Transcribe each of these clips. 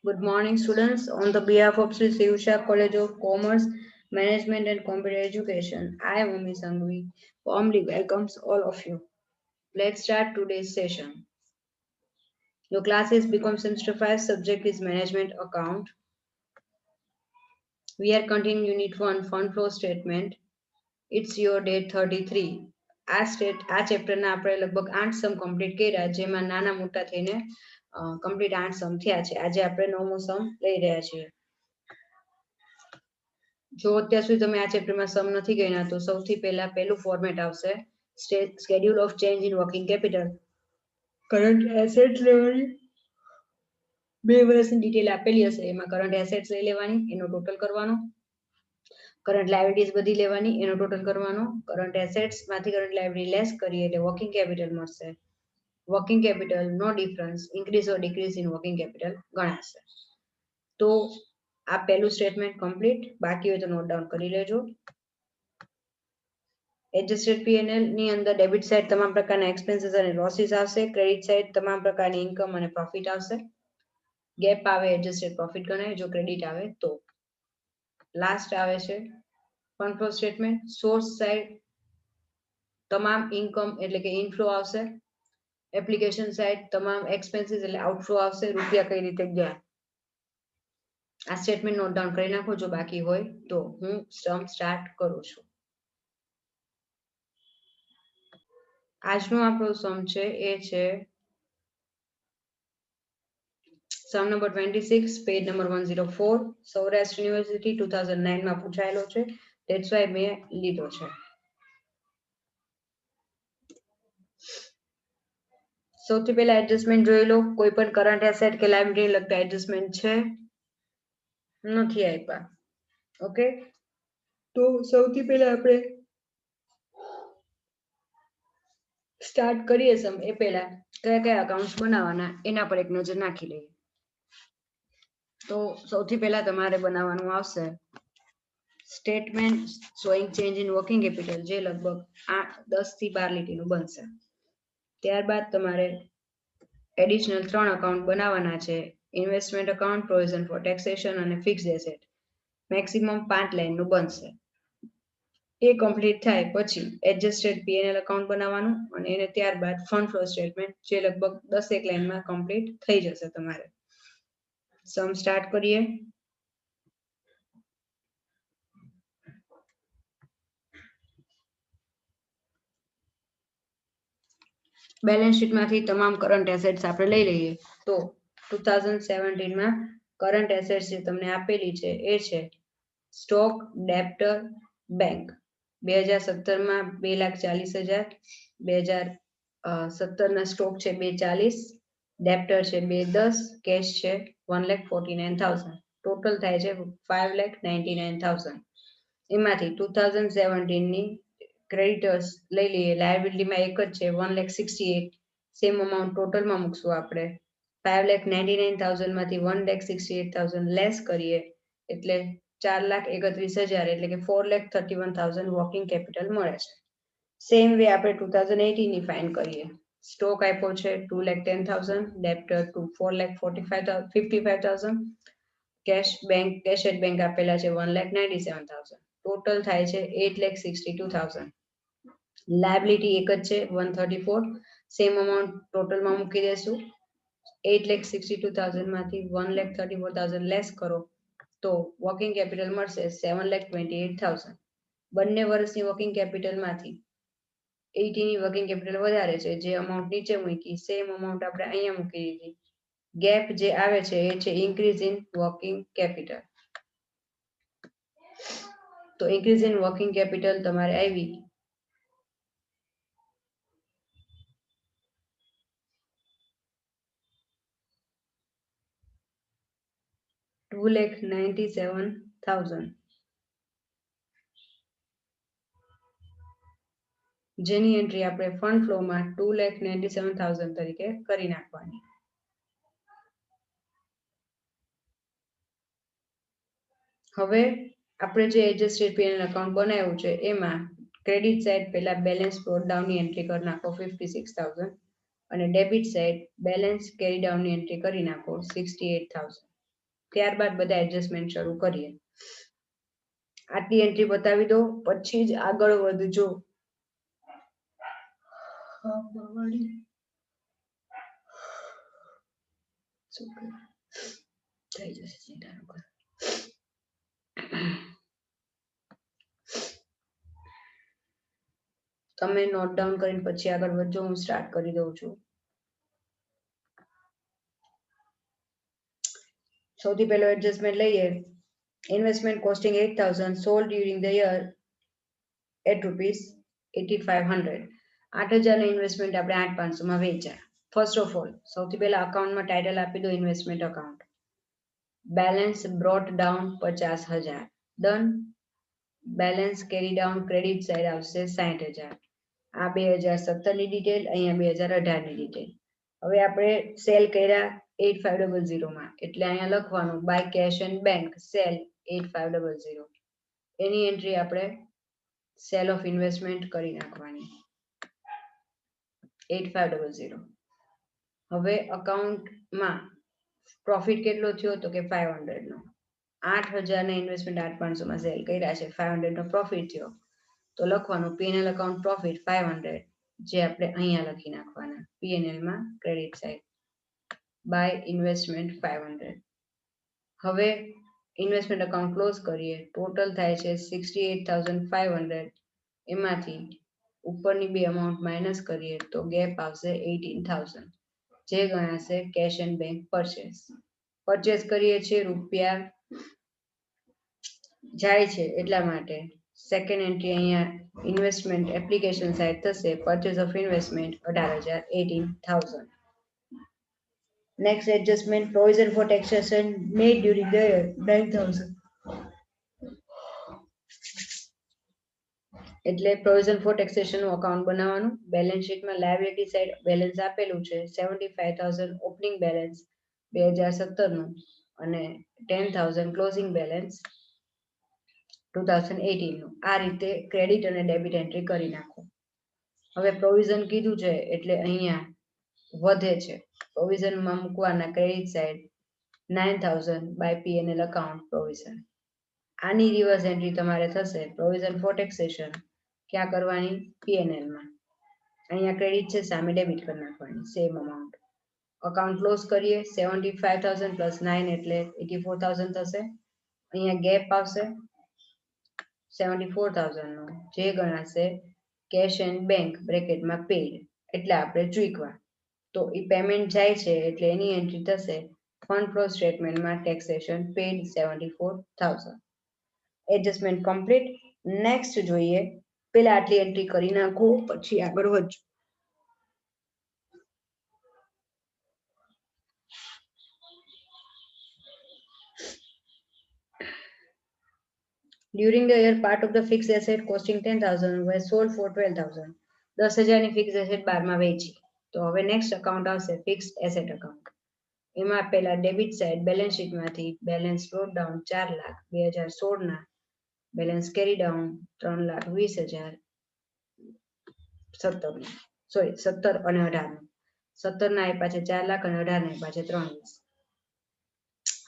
Good morning, students. On the behalf of Sri Sivsha College of Commerce, Management and Computer Education, I am Umi Sangvi. Warmly welcomes all of you. Let's start today's session. Your class is become semester 5, subject is Management Account. We are continuing Unit 1, Fund Flow Statement. It's your day 33. આ ચેપ્ટરના આપણે લગભગ 8 સમ complete કર્યા જેમાં નાના મોટા થઈને complete 8 સમ થયા છે. આજે આપણે નવમો સમ લઈ રહ્યા છીએ. જો અત્યાર સુધી તમે આ ચેપ્ટરમાં સમ નથી ગણ્યા તો સૌથી પહેલા પહેલું ફોર્મેટ આવશે schedule of change in working capital. Current assets લેવાની 2 વર્ષની ડિટેલ આપેલી હશે એમાં કરંટ એસેટ્સ લઈ લેવાની એનો ટોટલ કરવાનો. કરંટ લાયબિલિટીઝ બધી લેવાની એનો ટોટલ કરવાનો. કરંટ એસેટ્સ માંથી કરંટ લાયબિલિટી લેસ કરીએ એટલે વર્કિંગ કેપિટલ મળશે. વર્કિંગ કેપિટલ નો difference increase or decrease in working capital ગણાશે. તો આ પહેલું સ્ટેટમેન્ટ કમ્પ્લીટ. બાકી હોય તો નોટ ડાઉન કરી લેજો. એડજસ્ટેડ પીએનએલ ની અંદર ડેબિટ સાઇડ તમામ પ્રકારના એક્સપેન્સીસ અને લોસીસ આવશે. ક્રેડિટ સાઇડ તમામ પ્રકારની ઇન્કમ અને પ્રોફિટ આવશે. ગેપ આવે એડજસ્ટેડ પ્રોફિટ ગણાય જો ક્રેડિટ આવે તો. લાસ્ટ આવે છે fund flow statement. Source side તમામ ઇન્કમ એટલે કે ઇનફ્લો આવશે. એપ્લિકેશન સાઇડ તમામ એક્સપેન્સીસ એટલે આઉટફ્લો આવશે. રૂપિયા કઈ રીતે ગયા આ સ્ટેટમેન્ટ નોટ ડાઉન કરી નાખો જો બાકી હોય તો. હું સમ સ્ટાર્ટ કરું છું. આજનો આપણો સમ છે એ છે sum number 26 page number 104 Saurashtra university 2009 માં પૂછાયેલો છે. ધેટ્સ વાય મેં લીધો છે. સૌથી પહેલા એડજસ્ટમેન્ટ જોઈ લો. કોઈ પણ કરંટ એસેટ કે લાયબિલિટી લગતા એડજસ્ટમેન્ટ છે નથી આપ્યા. ઓકે, તો સૌથી પહેલા આપણે સ્ટાર્ટ કરીએ સમ એ પહેલા કયા કયા અકાઉન્ટ્સ બનાવવાના એના પર એક નજર નાખી લઈએ. તો સૌથી પહેલા તમારે બનાવવાનું આવશે statement showing change in working capital જે લગભગ 10 થી 12 લીટીનું બનશે. ત્યારબાદ તમારે એડિશનલ 3 અકાઉન્ટ બનાવવાના છે. Investment account, provision four taxation અને ફિક્સ્ડ એસેટ. મેક્સિમમ 5 લાઈનનું બનશે. એ કમ્પ્લીટ થાય પછી એડજસ્ટેડ પીએનએલ અકાઉન્ટ બનાવવાનું અને એને ત્યારબાદ ફંડ ફ્લો સ્ટેટમેન્ટ જે લગભગ 10 લાઈનમાં કમ્પ્લીટ થઈ જશે તમારે. સમ સ્ટાર્ટ કરીએ. બેલેન્સ શીટમાંથી તમામ કરંટ એસેટ્સ આપણે લઈ લઈએ તો 2017 માં કરંટ એસેટ્સ જે તમને આપેલી છે એ છે સ્ટોક, ડેપ્ટર, બેંક. 2017 માં 2,40,000, 2017 ના સ્ટોક છે 240, ડેપ્ટર છે 210, કેશ છે 1,49,000. ટોટલ થાય છે 5,99,000. એમાંથી 2017 ની ક્રેડિટર્સ લઈ લઈએ. લાયબિલિટીમાં એક જ છે 1,68,000. સેમ અમાઉન્ટ ટોટલમાં મૂકશું આપણે. 5,99,000 માંથી 1,68,000 લેસ કરીએ એટલે 4,31,000 એટલે કે 4,31,000 વર્કિંગ કેપિટલ મળે છે. સેમ વે આપણે 2018 ની ફાઇન કરીએ. સ્ટોક આપ્યો છે 2,10,000, ડેપ્ટર 4,55,000, કેશ એટ બેંક આપેલા છે 1,97,000. ટોટલ થાય છે 8,62,000. લાયબિલિટી એક જ છે 134. સેમ અમાઉન્ટ ટોટલમાં મૂકી દેશું. 8,62,000 માંથી 1,34,000 લેસ કરો તો વર્કિંગ કેપિટલ મળશે 7,28,000. બંને વર્ષની વર્કિંગ કેપિટલમાંથી 80 ની વર્કિંગ કેપિટલ વધારે છે. જે અમાઉન્ટ નીચે મૂકી સેમ અમાઉન્ટ આપણે અહીંયા મૂકી દીધી. ગેપ જે આવે છે એ છે ઇન્ક્રીઝ ઇન વર્કિંગ કેપિટલ. તો ઇન્ક્રીઝ ઇન વર્કિંગ કેપિટલ તમારે આવી 2,97,000. જેની એન્ટ્રી આપણે ફંડ ફ્લોમાં 2,97,000 તરીકે કરી નાખવાની. હવે આપણે જે એડજસ્ટેડ પીએનએલ અકાઉન્ટ બનાવ્યું છે એમાં ક્રેડિટ સાઇડ પહેલા બેલેન્સ બ્રોટ ડાઉનની એન્ટ્રી કરી નાખો 56,000 અને ડેબિટ સાઇડ બેલેન્સ કેરી ડાઉનની એન્ટ્રી કરી નાખો 68,000. ત્યારબાદ બધા એડજસ્ટમેન્ટ શરૂ કરીએ. આટલી એન્ટ્રી બતાવી દો, પછી જ આગળ વધજો. થઈ જશે, ચિંતા ન કર. તમે નોટ ડાઉન કરીને પછી આગળ વધજો. હું સ્ટાર્ટ કરી દઉં છું. સૌથી પહેલો એડજસ્ટમેન્ટ લઈએ. Investment costing 8,000 sold during the year at rupees 8,500. 8,000 નો ઇન્વેસ્ટમેન્ટ આપણે 8,500 માં વેચ્યા. ફર્સ્ટ ઓફ ઓલ સૌથી પહેલા અકાઉન્ટમાં ટાઇટલ આપી દો investment account. Balance brought down 50,000. Done. Balance carry down credit side આવશે 60,000. આ 2017 ની ડિટેલ, અહીંયા 2018 ની ડિટેલ. હવે આપણે સેલ કર્યા 8500 માં, એટલે અહીંયા લખવાનું by cash and bank sale 8500. એની એન્ટ્રી આપણે સેલ ઓફ ઇન્વેસ્ટમેન્ટ કરી નાખવાની 8500. હવે અકાઉન્ટમાં પ્રોફિટ કેટલો થયો તો કે 500 નો. 8,000 ના ઇન્વેસ્ટમેન્ટ 8,500 માં સેલ કર્યા છે, 500 નો પ્રોફિટ થયો તો લખવાનું P&L અકાઉન્ટ પ્રોફિટ 500, જે આપણે અહીંયા લખી નાખવાના P&L માં ક્રેડિટ સાઇડ બાય ઇન્વેસ્ટમેન્ટ 500. હવે ઇન્વેસ્ટમેન્ટ અકાઉન્ટ ક્લોઝ કરીએ. ટોટલ થાય છે 68,500. એમાંથી ઉપરની બે અમાઉન્ટ માઇનસ કરીએ તો ગેપ આવશે 18,000, જે ગણાશે cash and bank purchase. Purchase કરીએ છીએ, રૂપિયા જાય છે, એટલા માટે સેકન્ડ એન્ટ્રી અહીંયા ઇન્વેસ્ટમેન્ટ એપ્લિકેશન સાઇડ થશે. Purchase of investment 18,000, 18,000. Next adjustment, provision for taxation made during the year 9,000. એટલે પ્રોવિઝન ફોર ટેક્સેશન નું અકાઉન્ટ બનાવવાનું. બેલેન્સ શીટમાં લાયબિલિટી સાઇડ બેલેન્સ આપેલું છે 75,000 ઓપનિંગ બેલેન્સ 2017 નું અને 10,000 ક્લોઝિંગ બેલેન્સ 2018 નું. આ રીતે ક્રેડિટ અને ડેબિટ એન્ટ્રી કરી નાખો. હવે પ્રોવિઝન કીધું છે એટલે અહીંયા વધે છે. પ્રોવિઝનમાં મૂકવાના credit side 9,000 by P&L account provision. આની રિવર્સ એન્ટ્રી તમારે થશે પ્રોવિઝન ફોર ટેક્સેશન. ક્યાં કરવાની? P&L માં. અહીંયા ક્રેડિટ છે, સામે ડેબિટ કરી નાખવાની સેમ અમાઉન્ટ. અકાઉન્ટ ક્લોઝ કરીએ. 75,000 પ્લસ 9 એટલે 84,000 થશે. અહીંયા ગેપ આવશે 74,000 નો, જે ગણાશે કેશ એન્ડ બેંક બ્રેકેટમાં પેડ, એટલે આપણે ચૂકવા. તો એ પેમેન્ટ જાય છે એટલે એની એન્ટ્રી થશે ફંડ ફ્લો સ્ટેટમેન્ટમાં taxation paid 74,000. Adjustment complete. Next જોઈએ. પેલા આટલી એન્ટ્રી કરી નાખો, પછી આગળ વધજો. During the year, part of the fixed asset costing 10,000 was sold for 12,000. 10,000 ની ફિક્સ એસેટ 12 માં વેચી. તો હવે નેક્સ્ટ અકાઉન્ટ આવશે ફિક્સ્ડ એસેટ અકાઉન્ટ. એમાં પહેલા ડેબિટ સાઇડ બેલેન્સ શીટમાંથી બેલેન્સ બ્રોટ ડાઉન 4 લાખ 2016 ના, બેલેન્સ કેરી ડાઉન 3,20,000 17 અને 18. 17 ના આપ્યા છે 4 લાખ અને 18 ના આપ્યા છે 3,20,000.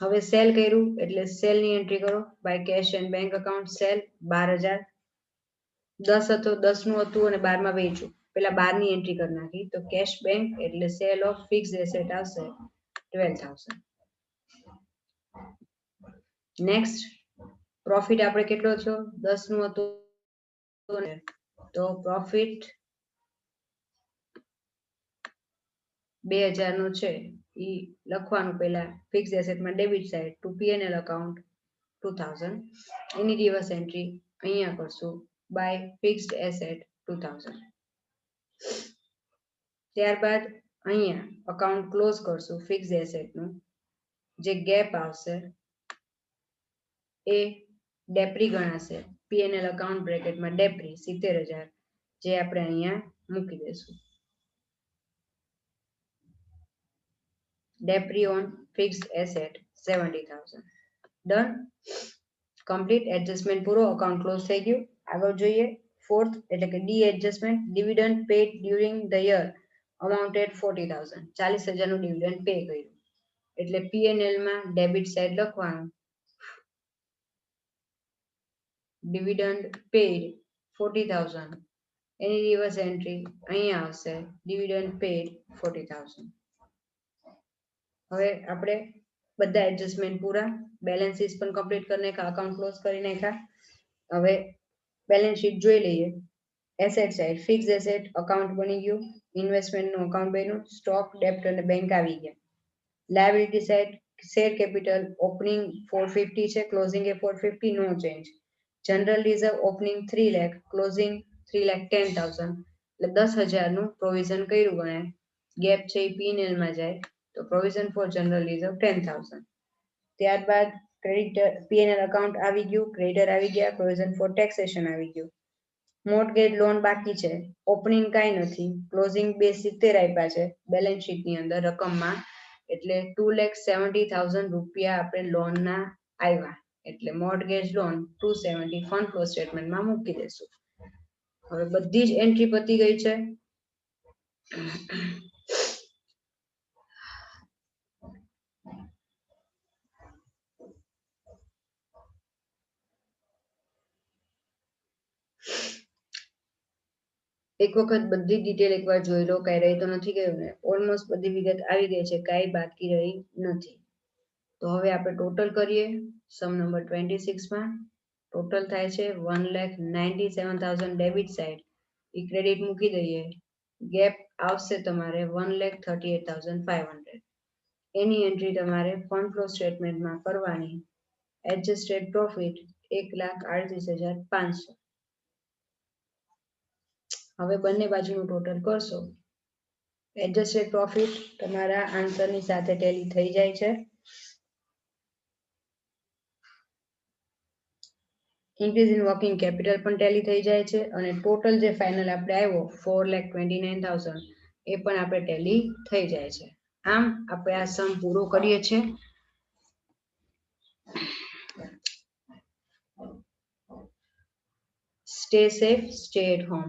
હવે સેલ કર્યું એટલે સેલ ની એન્ટ્રી કરો by cash and bank account sale 12,000. 10 હતો, 10 નું હતું અને 12 માં વેચ્યું. પેલા 12 ની એન્ટ્રી કરી નાખી તો કેશ બેંક એટલે સેલ ઓફ ફિક્સ્ડ એસેટ આવશે 12,000. નેક્સ્ટ પ્રોફિટ આપણે કેટલો થયો? 10 નું હતું તો પ્રોફિટ 2,000 નું છે. ઈ લખવાનું પહેલા ફિક્સ્ડ એસેટમાં debit side to P&L account 2,000. એની રિવર્સ એન્ટ્રી અહીંયા કરશું બાય ફિક્સ્ડ એસેટ 2,000. ત્યારબાદ અહીંયા અકાઉન્ટ ક્લોઝ કરશું ફિક્સ્ડ એસેટ નું. જે ગેપ આવશે એ ડેપ્રી ગણાશે. P&L અકાઉન્ટ બ્રેકેટમાં ડેપ્રી 70,000, જે આપણે અહીંયા મૂકી દેશું. Depre on fixed asset 70,000. Done. Complete. Adjustment પૂરો. અકાઉન્ટ ક્લોઝ થઈ ગયું. આગળ જોઈએ ફોર્થ એટલે કે D adjustment. Dividend paid during the year amounted 40,000. 40,000 નું ડિવિડન્ડ પે કર્યું. એટલે P&L માં ડેબિટ સાઈડ લખવાનું ડિવિડન્ડ પેડ 40,000 એની રિવર્સ એન્ટ્રી અહીંયા આવશે ડિવિડન્ડ પેડ 40,000 હવે આપણે બધા એડજસ્ટમેન્ટ પૂરા બેલેન્સ શીટ પણ કમ્પ્લીટ કરી નાખ્યા અકાઉન્ટ ક્લોઝ કરી નાખ્યા હવે બેલેન્સ શીટ જોઈ લઈએ asset side fix asset account બની ગયું ઇન્વેસ્ટમેન્ટ નું અકાઉન્ટ બન્યું સ્ટોક ડેપ્ટ અને બેંક આવી ગયા liability side share capital opening 450 છે ક્લોઝિંગ એ 450 નો change general reserve opening 3 lakh closing 3,10,000 એટલે 10,000 નું પ્રોવિઝન કર્યું ગણાય ગેપ છે એ P&L માં જાય તો પ્રોવિઝન ફોર જનરલ રિઝર્વ 10,000 ત્યારબાદ ક્રેડિટર P&L અકાઉન્ટ આવી ગયું ક્રેડિટર આવી ગયા પ્રોવિઝન ફોર ટેક્સેશન આવી ગયું મોર્ટગેજ લોન બાકી છે ઓપનિંગ કાંઈ નથી ક્લોઝિંગ 270 આપ્યા છે બેલેન્સ શીટ ની અંદર રકમમાં એટલે 2,70,000 રૂપિયા આપણે લોન ના આવ્યા એટલે મોર્ટગેજ લોન 270 ફંડ ફ્લો સ્ટેટમેન્ટમાં મૂકી દેશું હવે બધી જ એન્ટ્રી પતી ગઈ છે એક વખત બધી ડિટેલ એકવાર જોઈ લો કઈ રહી તો નથી ગયું ને ઓલમોસ્ટ બધી વિગત આવી ગઈ છે કાંઈ બાકી રહી નથી તો હવે આપણે ટોટલ કરીએ સમ નંબર 26 માં ટોટલ થાય છે 1,97,000 ડેબિટ સાઈડ એ ક્રેડિટ મૂકી દઈએ ગેપ આવશે તમારે 1,38,500 એની એન્ટ્રી તમારે ફંડ ફ્લો સ્ટેટમેન્ટમાં કરવાની એડજસ્ટેડ પ્રોફિટ 1,38,500 હવે બંને બાજુનું ટોટલ કરશો એડજસ્ટેડ પ્રોફિટ તમારા આન્સરની સાથે ટેલી થઈ જાય છે ઇન્ક્રીઝ ઇન વર્કિંગ કેપિટલ પણ ટેલી થઈ જાય છે અને ટોટલ જે ફાઇનલ આપણે આવ્યો 4,29,000 એ પણ આપણે ટેલી થઈ જાય છે આમ આપણે આ સમ પૂરો કરીએ છીએ stay safe stay at home